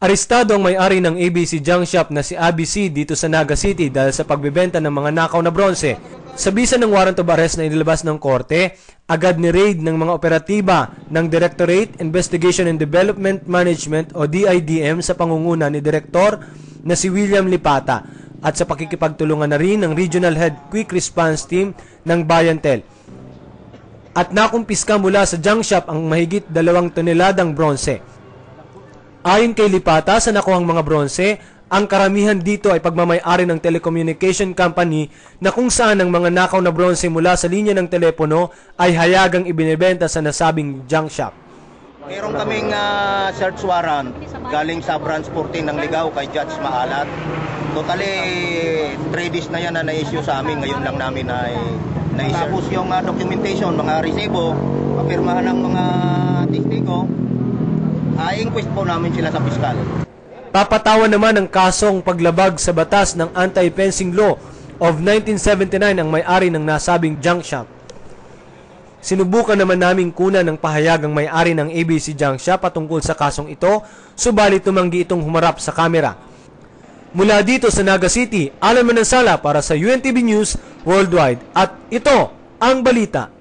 Arestado ang may-ari ng ABC Junk Shop na si ABC dito sa Naga City dahil sa pagbebenta ng mga nakaw na bronze. Sa bisa ng warrant of arrest na inilabas ng korte, agad ni-raid ng mga operatiba ng Directorate Investigation and Development Management o DIDM sa pangunguna ni Direktor na si William Lipata at sa pakikipagtulungan na rin ng Regional Head Quick Response Team ng Bayantel. At nakumpiska mula sa junk shop ang mahigit 2 toneladang bronze. Ayon kay Lipata, sa nakuhang mga bronze, ang karamihan dito ay pagmamay-ari ng telecommunication company na kung saan ang mga nakaw na bronze mula sa linya ng telepono ay hayagang ibinebenta sa nasabing junk shop. Meron kaming search warrant galing sa branch 14 ng Ligao kay Judge Maalat. Totally 3 days na yan na na-issue sa amin. Ngayon lang namin na-issue. Tapos yung documentation, mga resibo, papirmahan ng mga testigo, i-inquest po namin sila sa piskal. Papatawan naman ang kasong paglabag sa batas ng Anti-Fencing Law of 1979 ang may-ari ng nasabing junk shop. Sinubukan naman naming kunan ng pahayag ang may-ari ng ABC Junk Shop patungkol sa kasong ito, subalit tumanggi itong humarap sa kamera. Mula dito sa Naga City, Alan Manansala para sa UNTV News Worldwide. At ito ang balita.